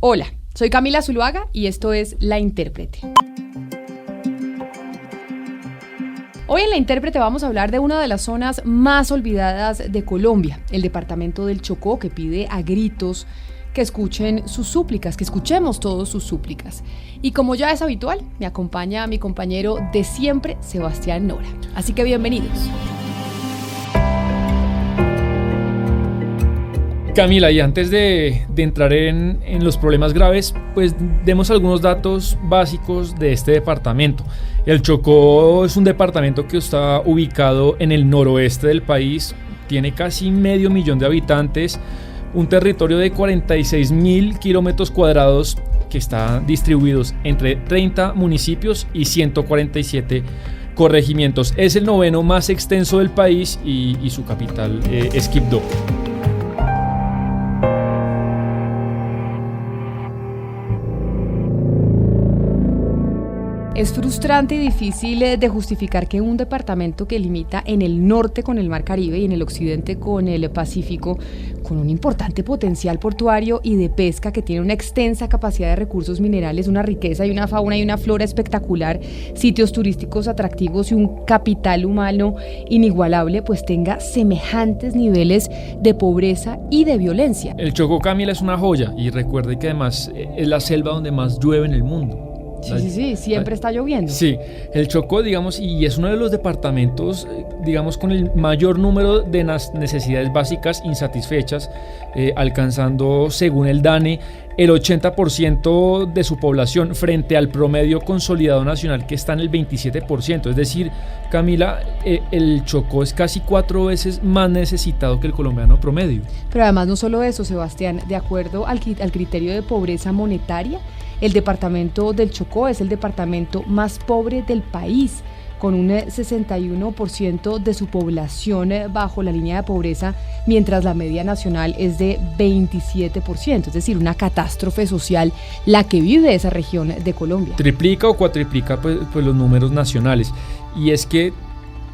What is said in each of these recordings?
Hola, soy Camila Zuluaga y esto es La Intérprete. Hoy en La Intérprete vamos a hablar de una de las zonas más olvidadas de Colombia, el departamento del Chocó, que pide a gritos que escuchen sus súplicas, que escuchemos todos sus súplicas. Y como ya es habitual, me acompaña mi compañero de siempre, Sebastián Nora. Así que bienvenidos. Camila, y antes de entrar en los problemas graves, pues demos algunos datos básicos de este departamento. El Chocó es un departamento que está ubicado en el noroeste del país, tiene casi 500,000 de habitantes, un territorio de 46,000 kilómetros cuadrados que está distribuidos entre 30 municipios y 147 corregimientos. Es el noveno más extenso del país y su capital es Quibdó. Es frustrante y difícil de justificar que un departamento que limita en el norte con el Mar Caribe y en el occidente con el Pacífico, con un importante potencial portuario y de pesca, que tiene una extensa capacidad de recursos minerales, una riqueza y una fauna y una flora espectacular, sitios turísticos atractivos y un capital humano inigualable, pues tenga semejantes niveles de pobreza y de violencia. El Chocó, Camila, es una joya, y recuerde que además es la selva donde más llueve en el mundo. Sí, siempre está lloviendo. Sí, el Chocó, digamos, y es uno de los departamentos, digamos, con el mayor número de necesidades básicas insatisfechas, alcanzando, según el DANE, el 80% de su población frente al promedio consolidado nacional, que está en el 27%. Es decir, Camila, el Chocó es casi 4 veces más necesitado que el colombiano promedio. Pero además no solo eso, Sebastián, de acuerdo al criterio de pobreza monetaria, el departamento del Chocó es el departamento más pobre del país, con un 61% de su población bajo la línea de pobreza, mientras la media nacional es de 27%, es decir, una catástrofe social la que vive esa región de Colombia. Triplica o cuatriplica pues los números nacionales, y es que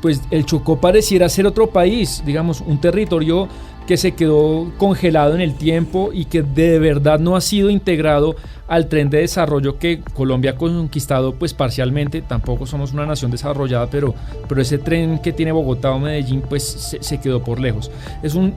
pues el Chocó pareciera ser otro país, digamos, un territorio que se quedó congelado en el tiempo y que de verdad no ha sido integrado al tren de desarrollo que Colombia ha conquistado pues parcialmente. Tampoco somos una nación desarrollada, pero ese tren que tiene Bogotá o Medellín pues se quedó por lejos.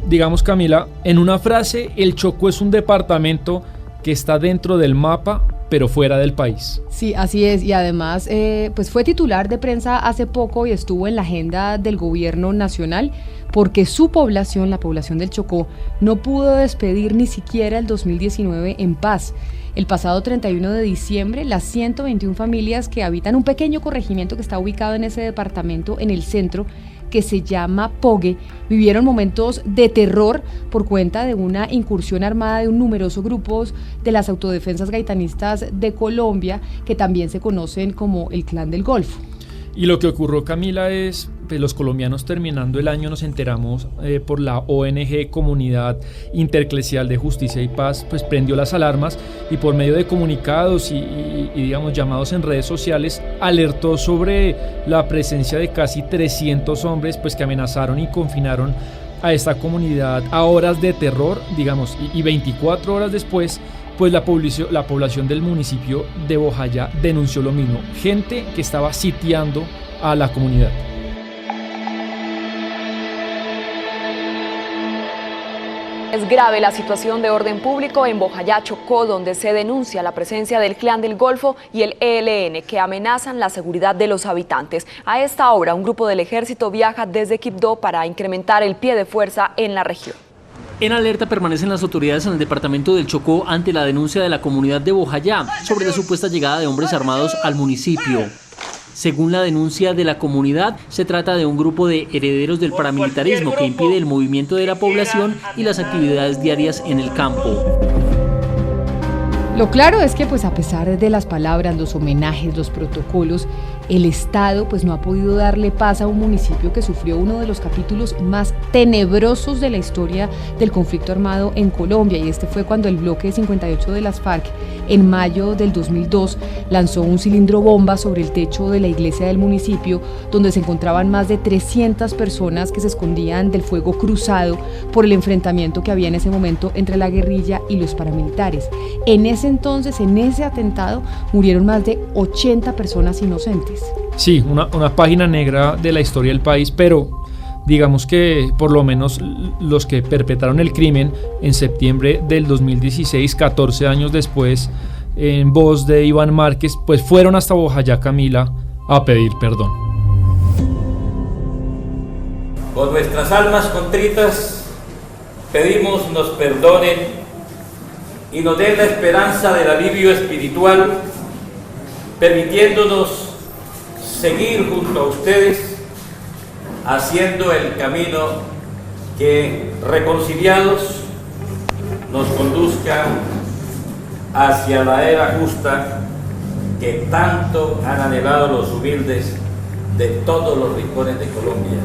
Digamos, Camila, en una frase, el Chocó es un departamento que está dentro del mapa, pero fuera del país. Sí, así es, y además pues fue titular de prensa hace poco y estuvo en la agenda del gobierno nacional, porque su población, la población del Chocó, no pudo despedir ni siquiera el 2019 en paz. El pasado 31 de diciembre, las 121 familias que habitan un pequeño corregimiento que está ubicado en ese departamento, en el centro, que se llama Pogue, vivieron momentos de terror por cuenta de una incursión armada de un numeroso grupos de las autodefensas gaitanistas de Colombia, que también se conocen como el Clan del Golfo. Y lo que ocurrió, Camila, es pues los colombianos, terminando el año, nos enteramos por la ONG Comunidad Intereclesial de Justicia y Paz, pues prendió las alarmas y por medio de comunicados y digamos llamados en redes sociales alertó sobre la presencia de casi 300 hombres pues que amenazaron y confinaron a esta comunidad a horas de terror, digamos, y 24 horas después pues la población del municipio de Bojayá denunció lo mismo, gente que estaba sitiando a la comunidad. Es grave la situación de orden público en Bojayá, Chocó, donde se denuncia la presencia del Clan del Golfo y el ELN, que amenazan la seguridad de los habitantes. A esta hora, un grupo del ejército viaja desde Quibdó para incrementar el pie de fuerza en la región. En alerta permanecen las autoridades en el departamento del Chocó ante la denuncia de la comunidad de Bojayá sobre la supuesta llegada de hombres armados al municipio. Según la denuncia de la comunidad, se trata de un grupo de herederos del paramilitarismo que impide el movimiento de la población y las actividades diarias en el campo. Lo claro es que pues a pesar de las palabras, los homenajes, los protocolos, el Estado pues no ha podido darle paz a un municipio que sufrió uno de los capítulos más tenebrosos de la historia del conflicto armado en Colombia, y este fue cuando el bloque 58 de las FARC en mayo del 2002 lanzó un cilindro bomba sobre el techo de la iglesia del municipio, donde se encontraban más de 300 personas que se escondían del fuego cruzado por el enfrentamiento que había en ese momento entre la guerrilla y los paramilitares. En ese ese entonces, en ese atentado, murieron más de 80 personas inocentes. Sí, una página negra de la historia del país, pero digamos que por lo menos los que perpetraron el crimen en septiembre del 2016, 14 años después, en voz de Iván Márquez, pues fueron hasta Bojayá, Camila, a pedir perdón. Con nuestras almas contritas pedimos nos perdonen y nos den la esperanza del alivio espiritual, permitiéndonos seguir junto a ustedes haciendo el camino que, reconciliados, nos conduzca hacia la era justa que tanto han anhelado los humildes de todos los rincones de Colombia.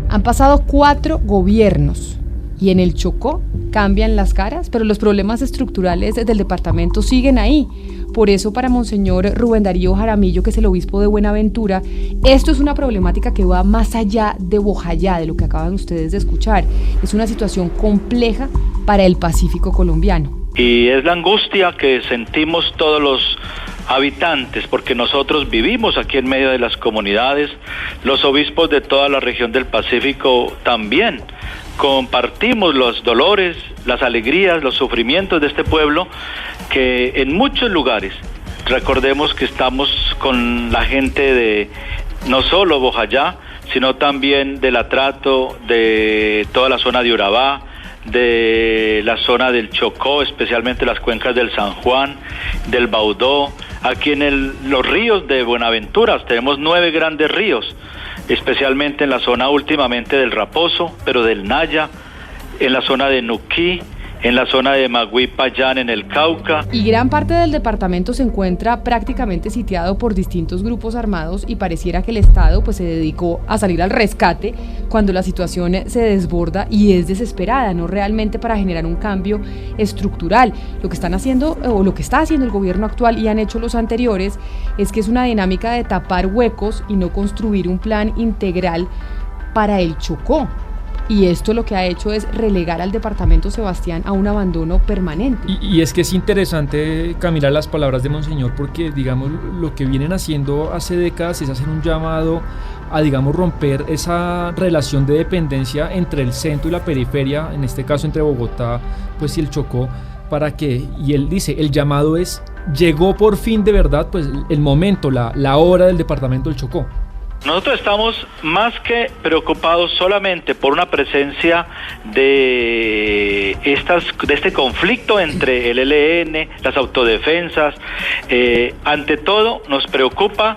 Han pasado 4 gobiernos y en el Chocó cambian las caras, pero los problemas estructurales del departamento siguen ahí. Por eso, para Monseñor Rubén Darío Jaramillo, que es el obispo de Buenaventura, esto es una problemática que va más allá de Bojayá, de lo que acaban ustedes de escuchar. Es una situación compleja para el Pacífico colombiano. Y es la angustia que sentimos todos los habitantes, porque nosotros vivimos aquí en medio de las comunidades, los obispos de toda la región del Pacífico también compartimos los dolores, las alegrías, los sufrimientos de este pueblo que en muchos lugares, recordemos que estamos con la gente de no solo Bojayá, sino también del Atrato, de toda la zona de Urabá, de la zona del Chocó, especialmente las cuencas del San Juan, del Baudó, aquí en los ríos de Buenaventura, tenemos 9 grandes ríos, especialmente en la zona últimamente del Raposo, pero del Naya, en la zona de Nuquí, en la zona de Magüí Payán, en el Cauca. Y gran parte del departamento se encuentra prácticamente sitiado por distintos grupos armados y pareciera que el Estado pues se dedicó a salir al rescate cuando la situación se desborda y es desesperada, no realmente para generar un cambio estructural. Lo que están haciendo o lo que está haciendo el gobierno actual y han hecho los anteriores es que es una dinámica de tapar huecos y no construir un plan integral para el Chocó. Y esto lo que ha hecho es relegar al departamento Sebastián a un abandono permanente. Y es que es interesante, Camila, las palabras de Monseñor, porque digamos lo que vienen haciendo hace décadas es hacer un llamado a, digamos, romper esa relación de dependencia entre el centro y la periferia, en este caso entre Bogotá pues y el Chocó, para que, y él dice, el llamado es, llegó por fin de verdad pues el momento, la hora del departamento del Chocó. Nosotros estamos más que preocupados solamente por una presencia de este conflicto entre el ELN, las autodefensas. Ante todo nos preocupa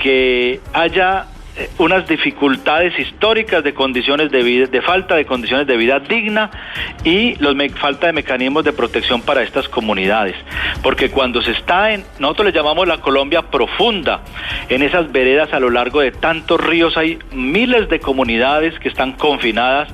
que haya unas dificultades históricas de condiciones de vida, de falta de condiciones de vida digna y falta de mecanismos de protección para estas comunidades, porque cuando se está nosotros le llamamos la Colombia profunda, en esas veredas a lo largo de tantos ríos hay miles de comunidades que están confinadas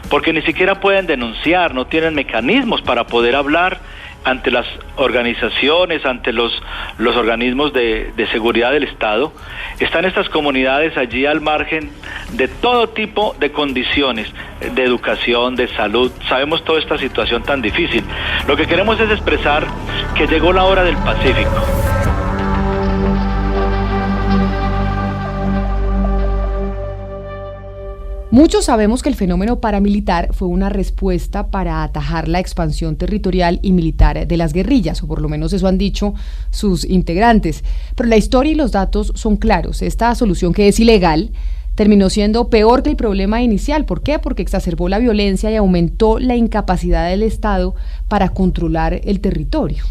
porque ni siquiera pueden denunciar, no tienen mecanismos para poder hablar ante las organizaciones, ante los organismos de seguridad del Estado. Están estas comunidades allí al margen de todo tipo de condiciones, de educación, de salud. Sabemos toda esta situación tan difícil. Lo que queremos es expresar que llegó la hora del Pacífico. Muchos sabemos que el fenómeno paramilitar fue una respuesta para atajar la expansión territorial y militar de las guerrillas, o por lo menos eso han dicho sus integrantes. Pero la historia y los datos son claros. Esta solución, que es ilegal, terminó siendo peor que el problema inicial. ¿Por qué? Porque exacerbó la violencia y aumentó la incapacidad del Estado para controlar el territorio.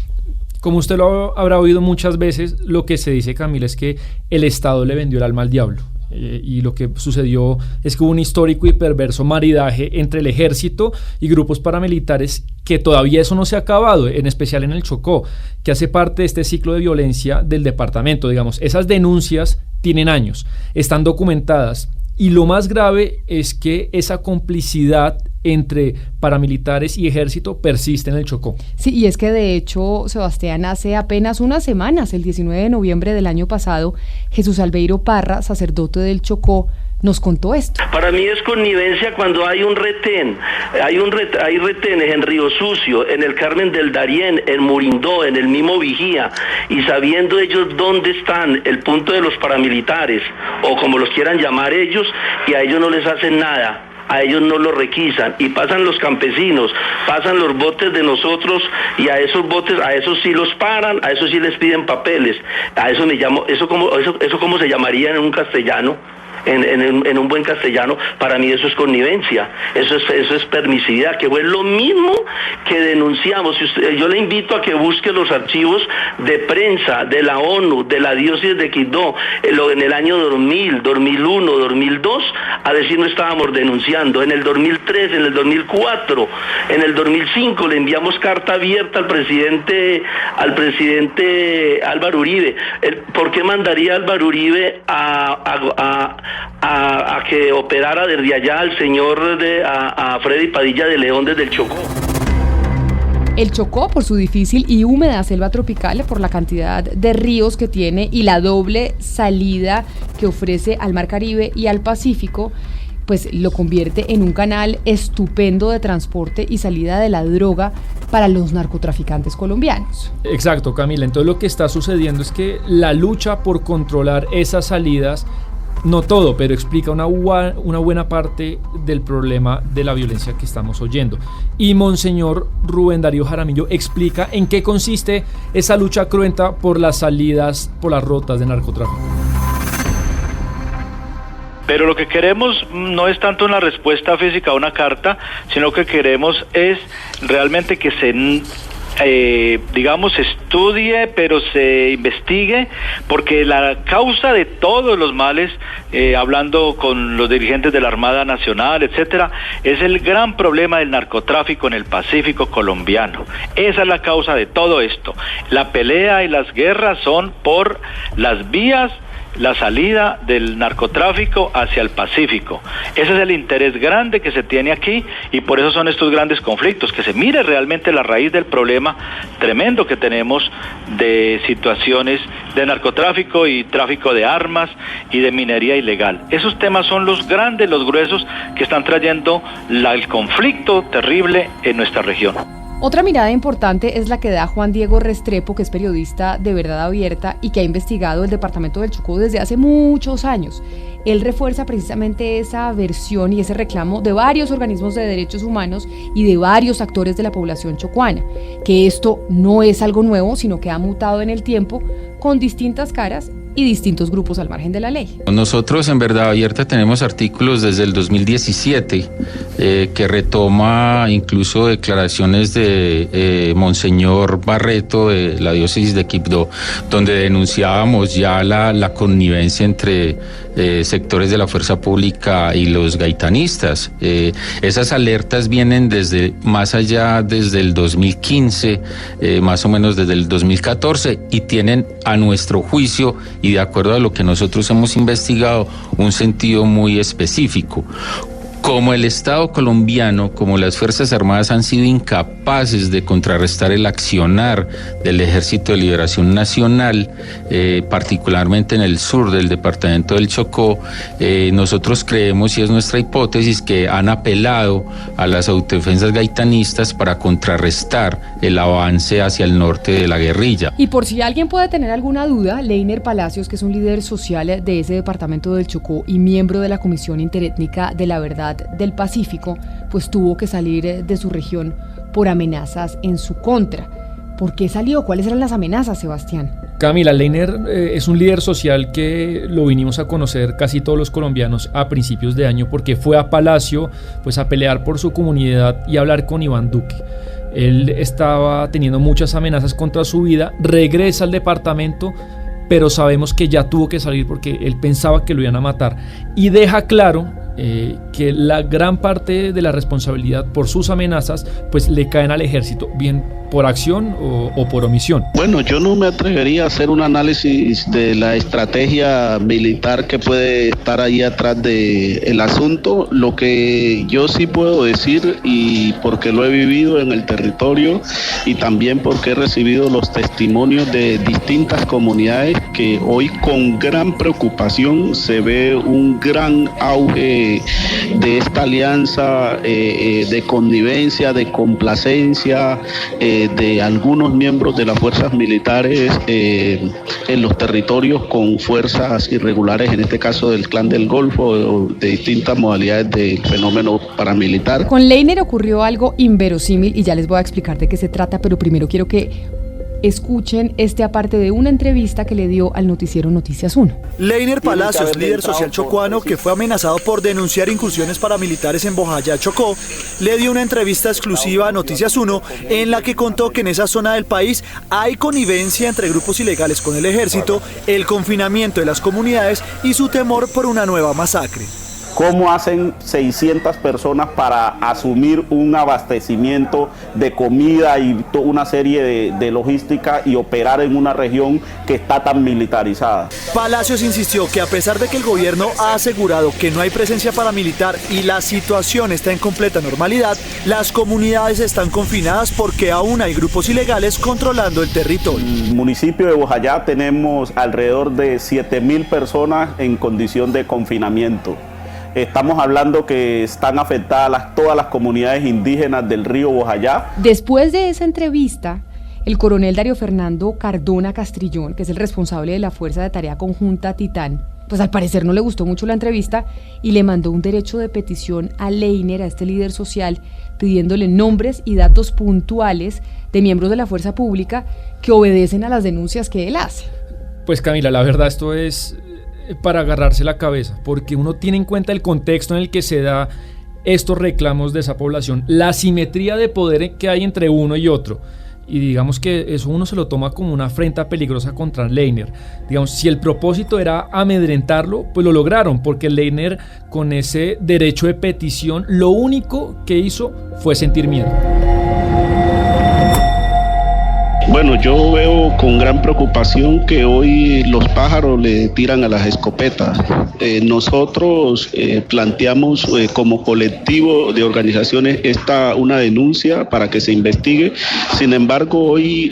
Como usted lo habrá oído muchas veces, lo que se dice, Camila, es que el Estado le vendió el alma al diablo. Y lo que sucedió es que hubo un histórico y perverso maridaje entre el ejército y grupos paramilitares, que todavía eso no se ha acabado, en especial en el Chocó, que hace parte de este ciclo de violencia del departamento. Digamos, esas denuncias tienen años, están documentadas, y lo más grave es que esa complicidad entre paramilitares y ejército persiste en el Chocó. Sí, y es que de hecho, Sebastián, hace apenas unas semanas, el 19 de noviembre del año pasado, Jesús Albeiro Parra, sacerdote del Chocó, nos contó esto. Para mí es connivencia cuando hay un retén, hay retenes en Río Sucio, en el Carmen del Darién, en Murindó, en el mismo Vigía, y sabiendo ellos dónde están, el punto de los paramilitares, o como los quieran llamar ellos, y a ellos no les hacen nada. A ellos no los requisan, y pasan los campesinos, pasan los botes de nosotros, y a esos botes, a esos sí los paran, a esos sí les piden papeles. A eso eso cómo se llamaría en un castellano. En un buen castellano, para mí eso es connivencia, eso es permisividad, que fue lo mismo que denunciamos. Yo le invito a que busque los archivos de prensa de la ONU, de la diócesis de Quibdó, en el año 2000, 2001, 2002, a decir no estábamos denunciando. En el 2003, en el 2004, en el 2005 le enviamos carta abierta al presidente Álvaro Uribe. ¿Por qué mandaría Álvaro Uribe a que operara desde allá al señor a Freddy Padilla de León desde el Chocó? El Chocó, por su difícil y húmeda selva tropical, por la cantidad de ríos que tiene y la doble salida que ofrece al Mar Caribe y al Pacífico, pues lo convierte en un canal estupendo de transporte y salida de la droga para los narcotraficantes colombianos. Exacto, Camila. Entonces lo que está sucediendo es que la lucha por controlar esas salidas, no todo, pero explica una buena parte del problema de la violencia que estamos oyendo. Y Monseñor Rubén Darío Jaramillo explica en qué consiste esa lucha cruenta por las salidas, por las rutas de narcotráfico. Pero lo que queremos no es tanto una respuesta física a una carta, sino que queremos es realmente que se estudie, pero se investigue, porque la causa de todos los males, hablando con los dirigentes de la Armada Nacional, etcétera, es el gran problema del narcotráfico en el Pacífico colombiano. Esa es la causa de todo esto. La pelea y las guerras son por las vías, la salida del narcotráfico hacia el Pacífico. Ese es el interés grande que se tiene aquí, y por eso son estos grandes conflictos, que se mire realmente la raíz del problema tremendo que tenemos de situaciones de narcotráfico y tráfico de armas y de minería ilegal. Esos temas son los grandes, los gruesos, que están trayendo el conflicto terrible en nuestra región. Otra mirada importante es la que da Juan Diego Restrepo, que es periodista de Verdad Abierta y que ha investigado el departamento del Chocó desde hace muchos años. Él refuerza precisamente esa versión y ese reclamo de varios organismos de derechos humanos y de varios actores de la población chocuana, que esto no es algo nuevo, sino que ha mutado en el tiempo con distintas caras y distintos grupos al margen de la ley. Nosotros en Verdad Abierta tenemos artículos desde el 2017 que retoma incluso declaraciones de Monseñor Barreto de la diócesis de Quibdó, donde denunciábamos ya la connivencia entre sectores de la fuerza pública y los gaitanistas. Esas alertas vienen desde más allá, desde el 2015, más o menos desde el 2014, y tienen a nuestro juicio y de acuerdo a lo que nosotros hemos investigado un sentido muy específico. Como el Estado colombiano, como las Fuerzas Armadas han sido incapaces de contrarrestar el accionar del Ejército de Liberación Nacional, particularmente en el sur del departamento del Chocó, nosotros creemos, y es nuestra hipótesis, que han apelado a las autodefensas gaitanistas para contrarrestar el avance hacia el norte de la guerrilla. Y por si alguien puede tener alguna duda, Leiner Palacios, que es un líder social de ese departamento del Chocó y miembro de la Comisión Interétnica de la Verdad del Pacífico, pues tuvo que salir de su región por amenazas en su contra. ¿Por qué salió? ¿Cuáles eran las amenazas, Sebastián? Camila, Leiner es un líder social que lo vinimos a conocer casi todos los colombianos a principios de año, porque fue a Palacio pues a pelear por su comunidad y a hablar con Iván Duque. Él estaba teniendo muchas amenazas contra su vida, regresa al departamento, pero sabemos que ya tuvo que salir porque él pensaba que lo iban a matar, y deja claro que la gran parte de la responsabilidad por sus amenazas pues le caen al ejército, bien por acción o por omisión. Bueno, yo no me atrevería a hacer un análisis de la estrategia militar que puede estar ahí atrás del asunto. Lo que yo sí puedo decir, y porque lo he vivido en el territorio y también porque he recibido los testimonios de distintas comunidades, que hoy con gran preocupación se ve un gran auge de esta alianza de connivencia, de complacencia de algunos miembros de las fuerzas militares en los territorios con fuerzas irregulares, en este caso del Clan del Golfo, o de distintas modalidades del fenómeno paramilitar. Con Leiner ocurrió algo inverosímil y ya les voy a explicar de qué se trata, pero primero quiero que escuchen aparte de una entrevista que le dio al noticiero Noticias 1. Leiner Palacios, líder social chocuano que fue amenazado por denunciar incursiones paramilitares en Bojayá, Chocó, le dio una entrevista exclusiva a Noticias 1 en la que contó que en esa zona del país hay connivencia entre grupos ilegales con el ejército, el confinamiento de las comunidades y su temor por una nueva masacre. ¿Cómo hacen 600 personas para asumir un abastecimiento de comida y una serie de logística y operar en una región que está tan militarizada? Palacios insistió que a pesar de que el gobierno ha asegurado que no hay presencia paramilitar y la situación está en completa normalidad, las comunidades están confinadas porque aún hay grupos ilegales controlando el territorio. En el municipio de Bojayá tenemos alrededor de 7.000 personas en condición de confinamiento. Estamos hablando que están afectadas todas las comunidades indígenas del río Bojayá. Después de esa entrevista, el coronel Darío Fernando Cardona Castrillón, que es el responsable de la Fuerza de Tarea Conjunta Titán, pues al parecer no le gustó mucho la entrevista y le mandó un derecho de petición a Leiner, a este líder social, pidiéndole nombres y datos puntuales de miembros de la fuerza pública que obedecen a las denuncias que él hace. Pues Camila, la verdad esto es para agarrarse la cabeza, porque uno tiene en cuenta el contexto en el que se da estos reclamos de esa población, la asimetría de poder que hay entre uno y otro, y digamos que eso uno se lo toma como una afrenta peligrosa contra Leiner. Digamos, si el propósito era amedrentarlo, pues lo lograron, porque Leiner con ese derecho de petición lo único que hizo fue sentir miedo. Bueno, yo veo con gran preocupación que hoy los pájaros le tiran a las escopetas. Nosotros planteamos como colectivo de organizaciones una denuncia para que se investigue. Sin embargo, hoy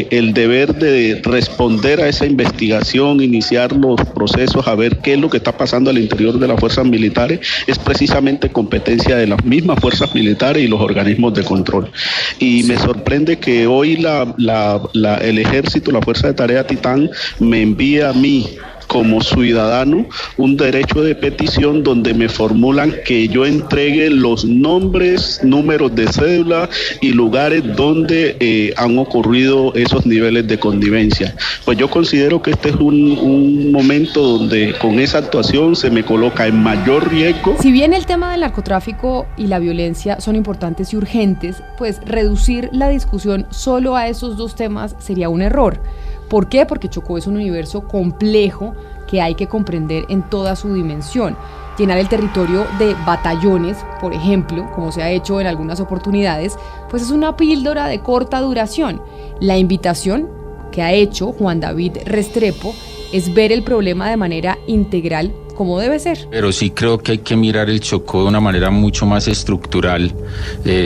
el deber de responder a esa investigación, iniciar los procesos, a ver qué es lo que está pasando al interior de las fuerzas militares, es precisamente competencia de las mismas fuerzas militares y los organismos de control. Y me sorprende que hoy el ejército, la Fuerza de Tarea Titán, me envía a mí como ciudadano un derecho de petición donde me formulan que yo entregue los nombres, números de cédula y lugares donde han ocurrido esos niveles de connivencia. Pues yo considero que este es un momento donde con esa actuación se me coloca en mayor riesgo. Si bien el tema del narcotráfico y la violencia son importantes y urgentes, pues reducir la discusión solo a esos dos temas sería un error. ¿Por qué? Porque Chocó es un universo complejo que hay que comprender en toda su dimensión. Llenar el territorio de batallones, por ejemplo, como se ha hecho en algunas oportunidades, pues es una píldora de corta duración. La invitación que ha hecho Juan David Restrepo es ver el problema de manera integral, como debe ser. Pero sí creo que hay que mirar el Chocó de una manera mucho más estructural.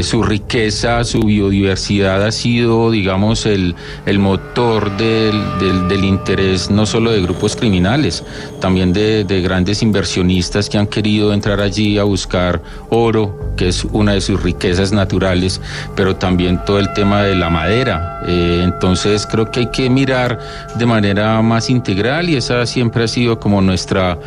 Su riqueza, su biodiversidad ha sido, digamos, el motor del interés no solo de grupos criminales, también de grandes inversionistas que han querido entrar allí a buscar oro, que es una de sus riquezas naturales, pero también todo el tema de la madera. Entonces creo que hay que mirar de manera más integral y esa siempre ha sido como nuestra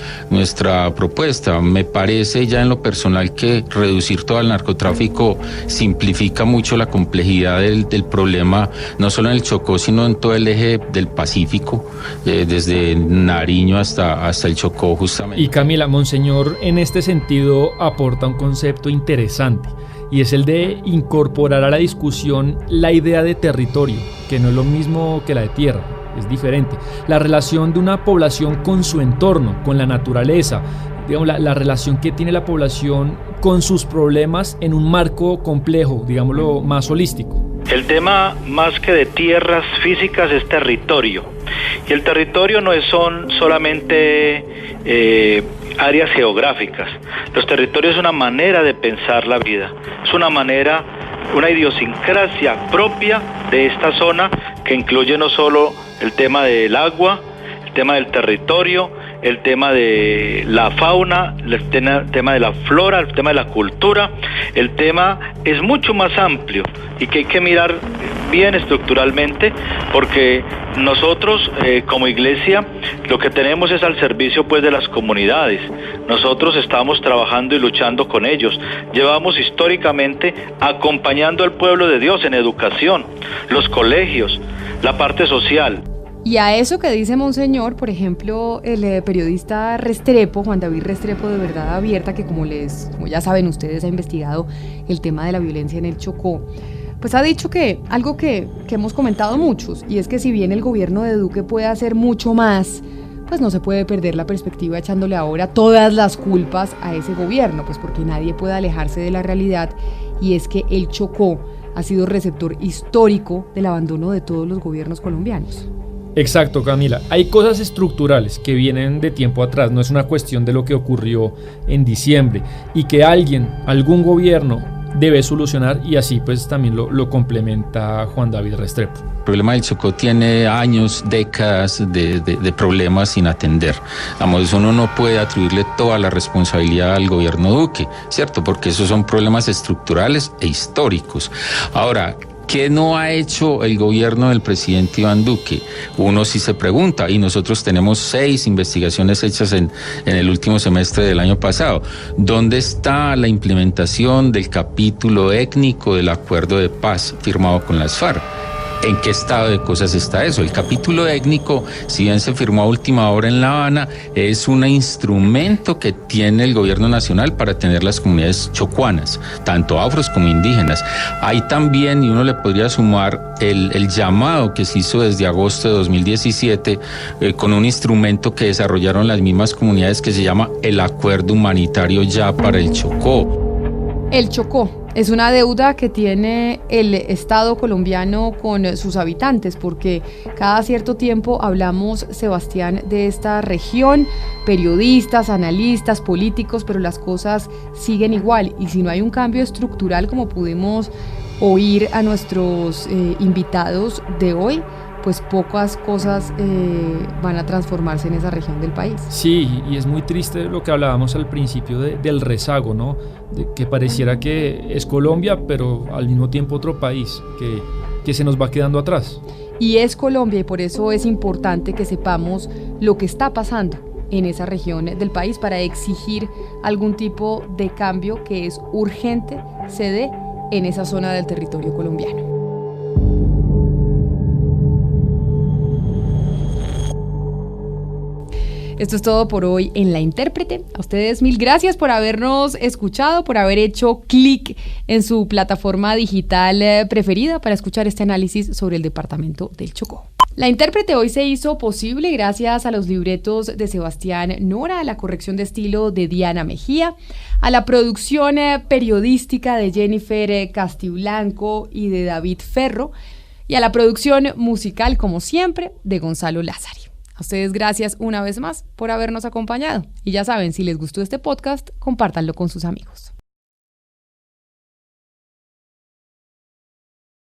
propuesta. Me parece ya en lo personal que reducir todo el narcotráfico simplifica mucho la complejidad del problema, no solo en el Chocó, sino en todo el eje del Pacífico, desde Nariño hasta el Chocó justamente. Y Camila, Monseñor en este sentido aporta un concepto interesante, y es el de incorporar a la discusión la idea de territorio, que no es lo mismo que la de tierra. Es diferente. La relación de una población con su entorno, con la naturaleza, digamos, la relación que tiene la población con sus problemas en un marco complejo, digámoslo, más holístico. El tema más que de tierras físicas es territorio. Y el territorio no son solamente áreas geográficas. Los territorios es una manera de pensar la vida. Es una idiosincrasia propia de esta zona que incluye no solo el tema del agua, el tema del territorio, el tema de la fauna, el tema de la flora, el tema de la cultura. El tema es mucho más amplio y que hay que mirar bien estructuralmente, porque nosotros como iglesia lo que tenemos es al servicio pues de las comunidades. Nosotros estamos trabajando y luchando con ellos. Llevamos históricamente acompañando al pueblo de Dios en educación, los colegios, la parte social. Y a eso que dice Monseñor, por ejemplo, el periodista Restrepo, Juan David Restrepo de Verdad Abierta, que como ya saben ustedes, ha investigado el tema de la violencia en el Chocó, pues ha dicho que algo que hemos comentado muchos, y es que si bien el gobierno de Duque puede hacer mucho más, pues no se puede perder la perspectiva echándole ahora todas las culpas a ese gobierno, pues porque nadie puede alejarse de la realidad, y es que el Chocó ha sido receptor histórico del abandono de todos los gobiernos colombianos. Exacto, Camila. Hay cosas estructurales que vienen de tiempo atrás, no es una cuestión de lo que ocurrió en diciembre y que algún gobierno debe solucionar, y así pues también lo complementa Juan David Restrepo. El problema del Chocó tiene años, décadas de problemas sin atender. Vamos, uno no puede atribuirle toda la responsabilidad al gobierno Duque, ¿cierto? Porque esos son problemas estructurales e históricos. Ahora, ¿qué no ha hecho el gobierno del presidente Iván Duque? Uno sí se pregunta, y nosotros tenemos 6 investigaciones hechas en el último semestre del año pasado. ¿Dónde está la implementación del capítulo étnico del acuerdo de paz firmado con las FARC? ¿En qué estado de cosas está eso? El capítulo étnico, si bien se firmó a última hora en La Habana, es un instrumento que tiene el gobierno nacional para tener las comunidades chocuanas, tanto afros como indígenas. Hay también, y uno le podría sumar, el llamado que se hizo desde agosto de 2017 con un instrumento que desarrollaron las mismas comunidades que se llama el Acuerdo Humanitario Ya para el Chocó. El Chocó es una deuda que tiene el Estado colombiano con sus habitantes, porque cada cierto tiempo hablamos, Sebastián, de esta región, periodistas, analistas, políticos, pero las cosas siguen igual, y si no hay un cambio estructural, como pudimos oír a nuestros invitados de hoy, pues pocas cosas van a transformarse en esa región del país. Sí, y es muy triste lo que hablábamos al principio del rezago, ¿no? De que pareciera que es Colombia, pero al mismo tiempo otro país que se nos va quedando atrás. Y es Colombia, y por eso es importante que sepamos lo que está pasando en esa región del país para exigir algún tipo de cambio que es urgente se dé en esa zona del territorio colombiano. Esto es todo por hoy en La Intérprete. A ustedes 1000 gracias por habernos escuchado, por haber hecho clic en su plataforma digital preferida para escuchar este análisis sobre el departamento del Chocó. La Intérprete hoy se hizo posible gracias a los libretos de Sebastián Nora, a la corrección de estilo de Diana Mejía, a la producción periodística de Jennifer Castiblanco y de David Ferro, y a la producción musical, como siempre, de Gonzalo Lázari. A ustedes gracias una vez más por habernos acompañado. Y ya saben, si les gustó este podcast, compártanlo con sus amigos.